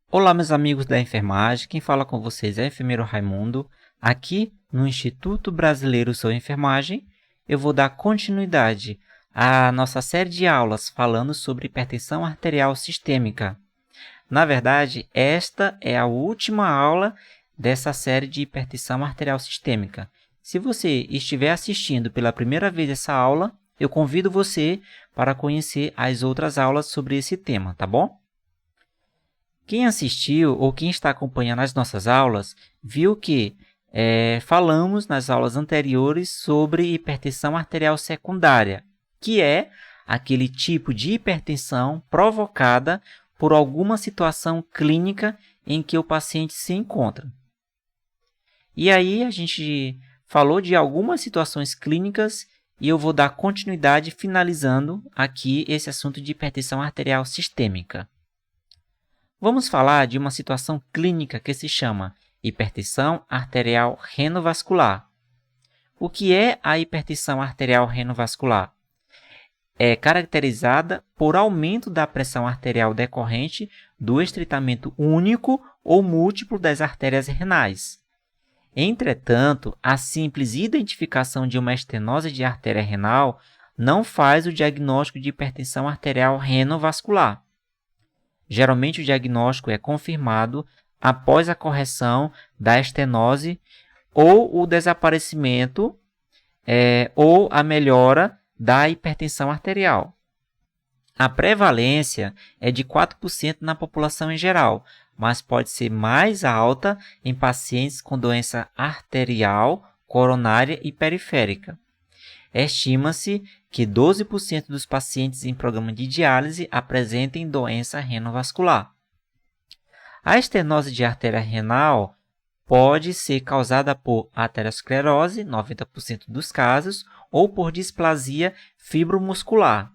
Olá, meus amigos da enfermagem. Quem fala com vocês é o enfermeiro Raimundo. Aqui no Instituto Brasileiro sobre Enfermagem, eu vou dar continuidade à nossa série de aulas falando sobre hipertensão arterial sistêmica. Na verdade, esta é a última aula dessa série de hipertensão arterial sistêmica. Se você estiver assistindo pela primeira vez essa aula, eu convido você para conhecer as outras aulas sobre esse tema, tá bom? Quem assistiu ou quem está acompanhando as nossas aulas, viu que falamos nas aulas anteriores sobre hipertensão arterial secundária, que é aquele tipo de hipertensão provocada por alguma situação clínica em que o paciente se encontra. E aí a gente falou de algumas situações clínicas e eu vou dar continuidade finalizando aqui esse assunto de hipertensão arterial sistêmica. Vamos falar de uma situação clínica que se chama hipertensão arterial renovascular. O que é a hipertensão arterial renovascular? É caracterizada por aumento da pressão arterial decorrente do estreitamento único ou múltiplo das artérias renais. Entretanto, a simples identificação de uma estenose de artéria renal não faz o diagnóstico de hipertensão arterial renovascular. Geralmente, o diagnóstico é confirmado após a correção da estenose ou o desaparecimento ou a melhora da hipertensão arterial. A prevalência é de 4% na população em geral, mas pode ser mais alta em pacientes com doença arterial, coronária e periférica. Estima-se que 12% dos pacientes em programa de diálise apresentem doença renovascular. A estenose de artéria renal pode ser causada por aterosclerose, 90% dos casos, ou por displasia fibromuscular.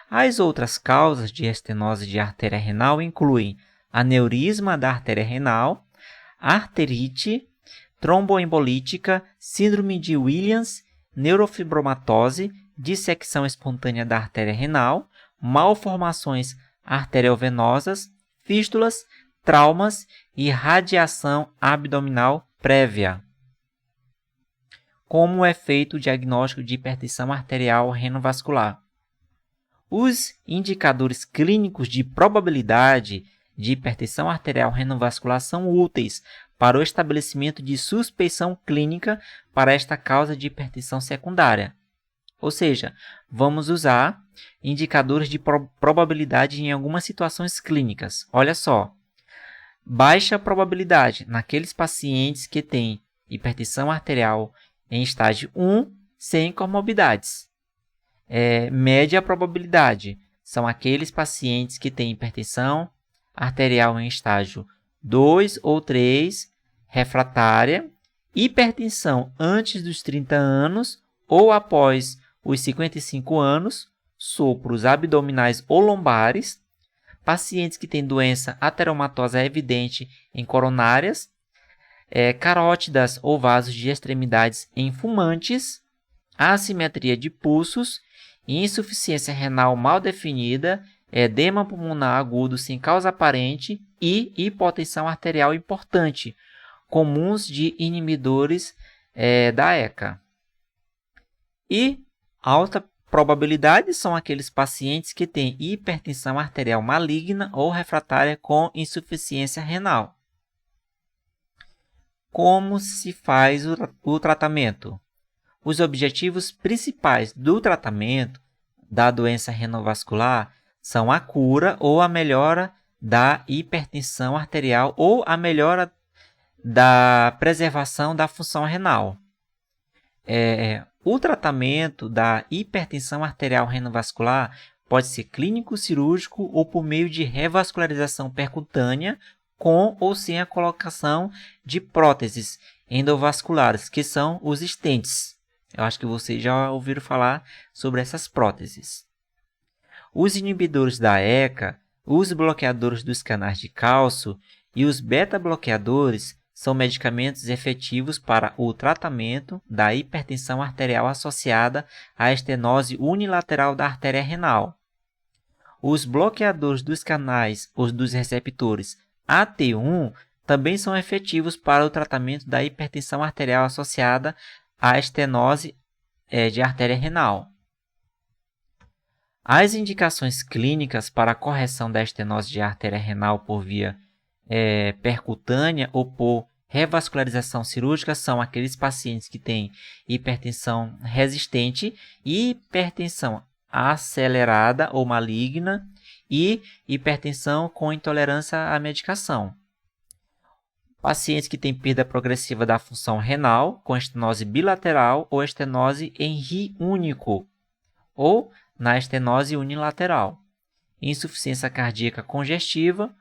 As outras causas de estenose de artéria renal incluem aneurisma da artéria renal, arterite, tromboembolítica, síndrome de Williams, neurofibromatose, dissecção espontânea da artéria renal, malformações arteriovenosas, fístulas, traumas e radiação abdominal prévia. Como é feito o diagnóstico de hipertensão arterial renovascular? Os indicadores clínicos de probabilidade de hipertensão arterial renovascular são úteis para o estabelecimento de suspeição clínica para esta causa de hipertensão secundária. Ou seja, vamos usar indicadores de probabilidade em algumas situações clínicas. Olha só, baixa probabilidade naqueles pacientes que têm hipertensão arterial em estágio 1 sem comorbidades. Média probabilidade são aqueles pacientes que têm hipertensão arterial em estágio 2 ou 3, refratária, hipertensão antes dos 30 anos ou após os 55 anos, sopros abdominais ou lombares, pacientes que têm doença ateromatosa evidente em coronárias, carótidas ou vasos de extremidades em fumantes, assimetria de pulsos, insuficiência renal mal definida, edema pulmonar agudo sem causa aparente e hipotensão arterial importante, comuns de inibidores da ECA. E alta probabilidade são aqueles pacientes que têm hipertensão arterial maligna ou refratária com insuficiência renal. Como se faz o tratamento? Os objetivos principais do tratamento da doença renovascular são a cura ou a melhora da hipertensão arterial ou a melhora da preservação da função renal. O tratamento da hipertensão arterial renovascular pode ser clínico, cirúrgico ou por meio de revascularização percutânea com ou sem a colocação de próteses endovasculares, que são os stents. Eu acho que vocês já ouviram falar sobre essas próteses. Os inibidores da ECA, os bloqueadores dos canais de cálcio e os beta-bloqueadores são medicamentos efetivos para o tratamento da hipertensão arterial associada à estenose unilateral da artéria renal. Os bloqueadores dos canais ou dos receptores AT1 também são efetivos para o tratamento da hipertensão arterial associada à estenose de artéria renal. As indicações clínicas para a correção da estenose de artéria renal por via percutânea ou por revascularização cirúrgica são aqueles pacientes que têm hipertensão resistente, hipertensão acelerada ou maligna e hipertensão com intolerância à medicação. Pacientes que têm perda progressiva da função renal, com estenose bilateral ou estenose em rim único, ou na estenose unilateral. Insuficiência cardíaca congestiva,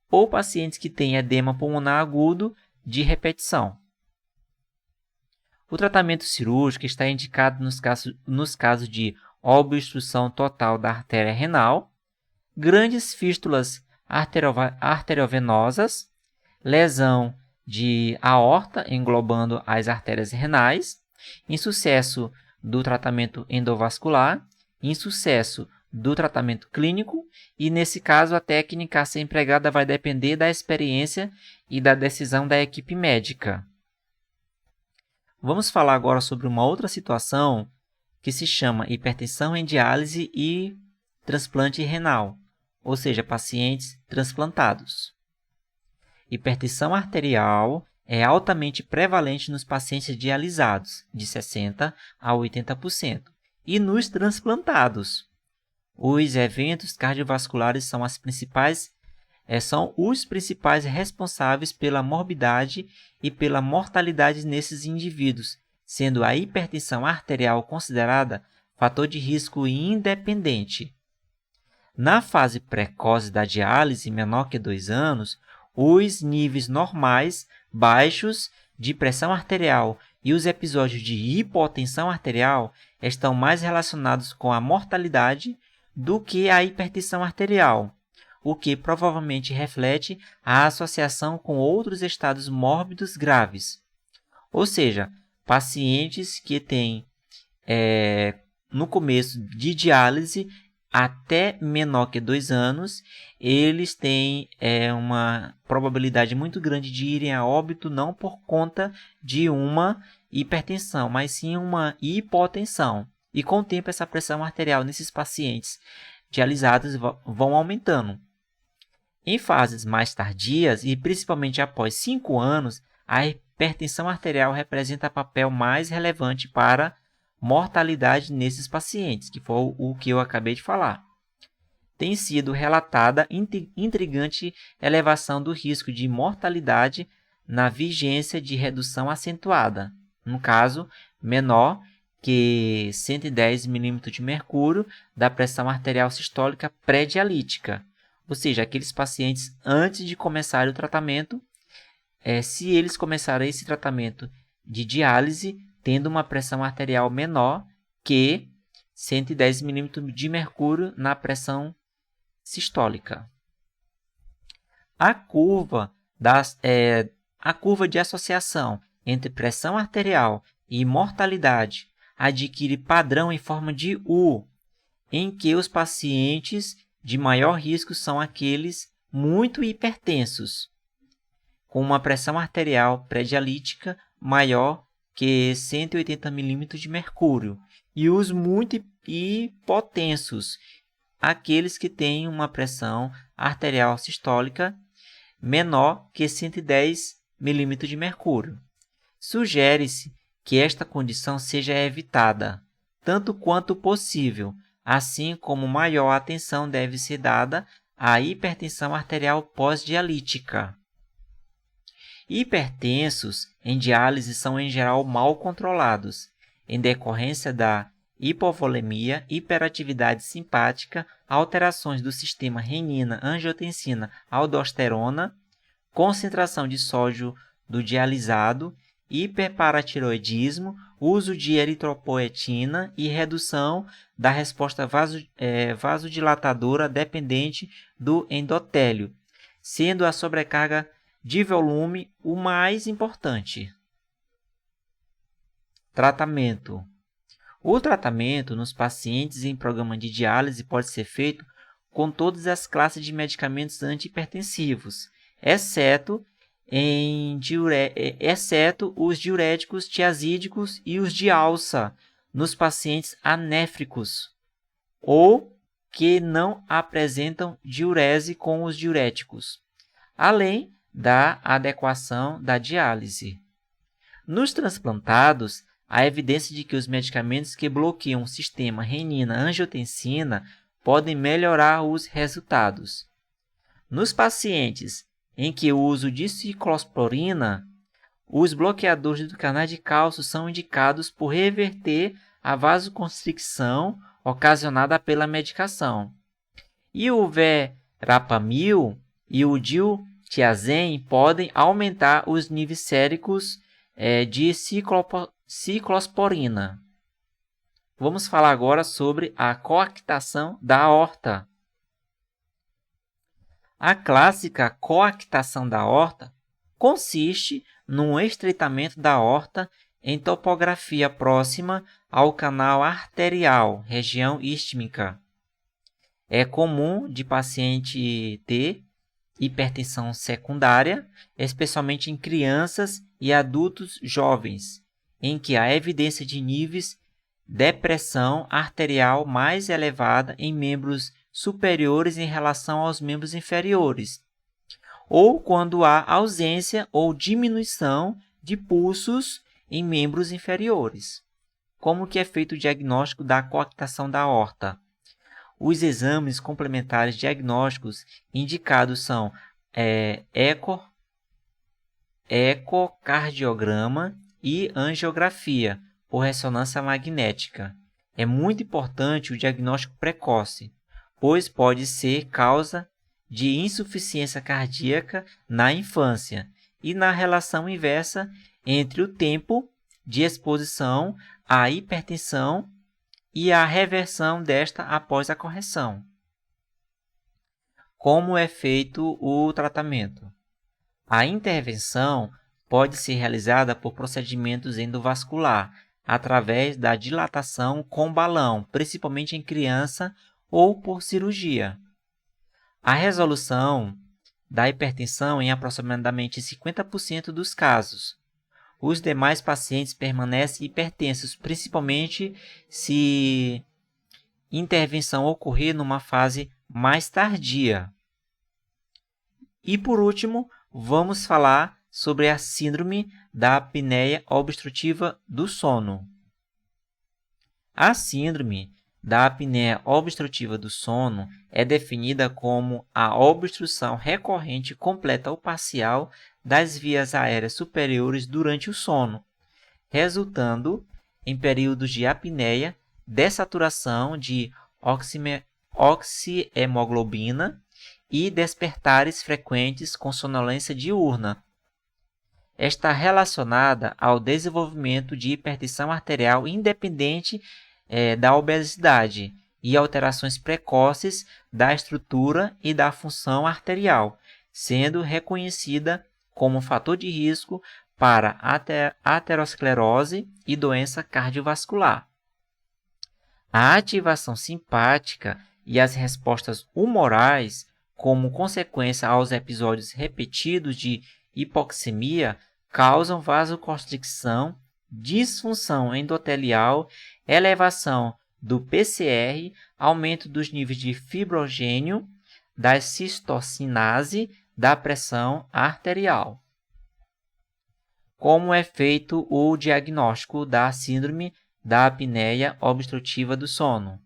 ou pacientes que têm edema pulmonar agudo de repetição. O tratamento cirúrgico está indicado nos casos de obstrução total da artéria renal, grandes fístulas arteriovenosas, lesão de aorta englobando as artérias renais, insucesso do tratamento endovascular, insucesso do tratamento clínico e, nesse caso, a técnica a ser empregada vai depender da experiência e da decisão da equipe médica. Vamos falar agora sobre uma outra situação que se chama hipertensão em diálise e transplante renal, ou seja, pacientes transplantados. Hipertensão arterial é altamente prevalente nos pacientes dialisados, de 60% a 80%, e nos transplantados. Os eventos cardiovasculares são os principais responsáveis pela morbidade e pela mortalidade nesses indivíduos, sendo a hipertensão arterial considerada fator de risco independente. Na fase precoce da diálise, menor que 2 anos, os níveis normais baixos de pressão arterial e os episódios de hipotensão arterial estão mais relacionados com a mortalidade do que a hipertensão arterial, o que provavelmente reflete a associação com outros estados mórbidos graves. Ou seja, pacientes que têm, no começo de diálise, até menor que 2 anos, eles têm uma probabilidade muito grande de irem a óbito não por conta de uma hipertensão, mas sim uma hipotensão. E com o tempo essa pressão arterial nesses pacientes dialisados vão aumentando. Em fases mais tardias e principalmente após 5 anos, a hipertensão arterial representa papel mais relevante para mortalidade nesses pacientes, que foi o que eu acabei de falar. Tem sido relatada intrigante elevação do risco de mortalidade na vigência de redução acentuada, no caso menor que 110 milímetros de mercúrio da pressão arterial sistólica pré-dialítica, ou seja, aqueles pacientes antes de começar o tratamento, se eles começarem esse tratamento de diálise, tendo uma pressão arterial menor que 110 milímetros de mercúrio na pressão sistólica. A curva de associação entre pressão arterial e mortalidade adquire padrão em forma de U, em que os pacientes de maior risco são aqueles muito hipertensos, com uma pressão arterial pré-dialítica maior que 180 milímetros de mercúrio, e os muito hipotensos, aqueles que têm uma pressão arterial sistólica menor que 110 milímetros de mercúrio. Sugere-se que esta condição seja evitada, tanto quanto possível, assim como maior atenção deve ser dada à hipertensão arterial pós-dialítica. Hipertensos em diálise são em geral mal controlados, em decorrência da hipovolemia, hiperatividade simpática, alterações do sistema renina, angiotensina, aldosterona, concentração de sódio do dialisado, hiperparatiroidismo, uso de eritropoetina e redução da resposta vasodilatadora dependente do endotélio, sendo a sobrecarga de volume o mais importante. Tratamento. O tratamento nos pacientes em programa de diálise pode ser feito com todas as classes de medicamentos antihipertensivos, exceto exceto os diuréticos tiazídicos e os de alça nos pacientes anéfricos ou que não apresentam diurese com os diuréticos, além da adequação da diálise. Nos transplantados, há evidência de que os medicamentos que bloqueiam o sistema renina-angiotensina podem melhorar os resultados. Nos pacientes em que o uso de ciclosporina, os bloqueadores do canal de cálcio são indicados por reverter a vasoconstricção ocasionada pela medicação. E o verapamil e o diltiazem podem aumentar os níveis séricos de ciclosporina. Vamos falar agora sobre a coactação da aorta. A clássica coactação da aorta consiste no estreitamento da aorta em topografia próxima ao canal arterial, região istmica. É comum de paciente ter hipertensão secundária, especialmente em crianças e adultos jovens, em que há evidência de níveis de pressão arterial mais elevada em membros superiores em relação aos membros inferiores, ou quando há ausência ou diminuição de pulsos em membros inferiores. Como que é feito o diagnóstico da coactação da aorta? Os exames complementares diagnósticos indicados são ecocardiograma e angiografia por ressonância magnética. É muito importante o diagnóstico precoce, pois pode ser causa de insuficiência cardíaca na infância e na relação inversa entre o tempo de exposição à hipertensão e a reversão desta após a correção. Como é feito o tratamento? A intervenção pode ser realizada por procedimentos endovascular, através da dilatação com balão, principalmente em criança, ou por cirurgia. A resolução da hipertensão em aproximadamente 50% dos casos. Os demais pacientes permanecem hipertensos, principalmente se intervenção ocorrer numa fase mais tardia. E por último, vamos falar sobre a síndrome da apneia obstrutiva do sono. A síndrome da apneia obstrutiva do sono é definida como a obstrução recorrente completa ou parcial das vias aéreas superiores durante o sono, resultando em períodos de apneia, dessaturação de oxihemoglobina e despertares frequentes com sonolência diurna. Está relacionada ao desenvolvimento de hipertensão arterial independente da obesidade e alterações precoces da estrutura e da função arterial, sendo reconhecida como fator de risco para aterosclerose e doença cardiovascular. A ativação simpática e as respostas humorais, como consequência aos episódios repetidos de hipoxemia, causam vasoconstricção, disfunção endotelial, elevação do PCR, aumento dos níveis de fibrogênio, da cistocinase, da pressão arterial. Como é feito o diagnóstico da síndrome da apneia obstrutiva do sono?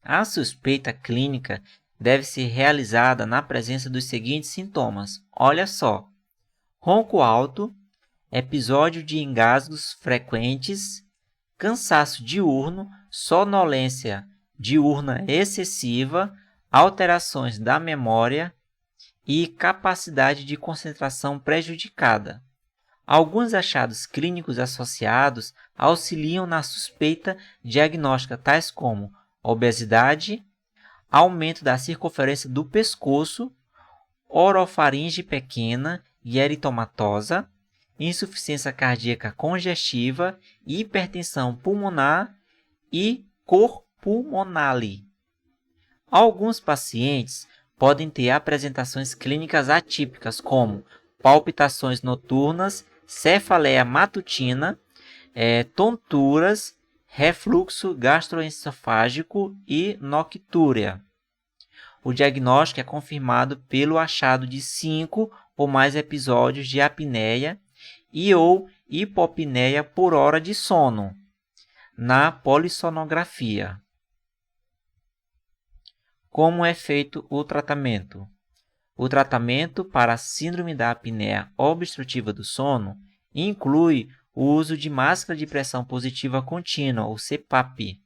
A suspeita clínica deve ser realizada na presença dos seguintes sintomas. Olha só: ronco alto, episódio de engasgos frequentes, cansaço diurno, sonolência diurna excessiva, alterações da memória e capacidade de concentração prejudicada. Alguns achados clínicos associados auxiliam na suspeita diagnóstica, tais como obesidade, aumento da circunferência do pescoço, orofaringe pequena e eritomatosa, insuficiência cardíaca congestiva, hipertensão pulmonar e cor pulmonale. Alguns pacientes podem ter apresentações clínicas atípicas, como palpitações noturnas, cefaleia matutina, tonturas, refluxo gastroesofágico e noctúria. O diagnóstico é confirmado pelo achado de 5 ou mais episódios de apneia e ou hipopneia por hora de sono na polissonografia. Como é feito o tratamento? O tratamento para a síndrome da apneia obstrutiva do sono inclui o uso de máscara de pressão positiva contínua, ou CPAP,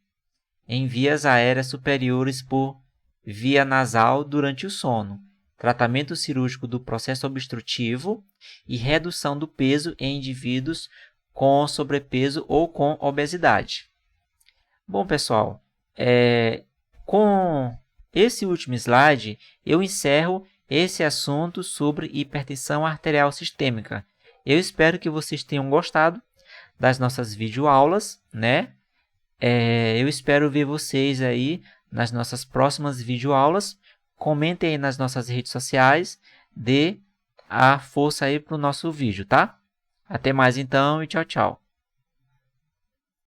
em vias aéreas superiores por via nasal durante o sono, tratamento cirúrgico do processo obstrutivo e redução do peso em indivíduos com sobrepeso ou com obesidade. Bom, pessoal, com esse último slide, eu encerro esse assunto sobre hipertensão arterial sistêmica. Eu espero que vocês tenham gostado das nossas videoaulas, né? Eu espero ver vocês aí nas nossas próximas videoaulas. Comentem aí nas nossas redes sociais, dê a força aí para o nosso vídeo, tá? Até mais então e tchau, tchau.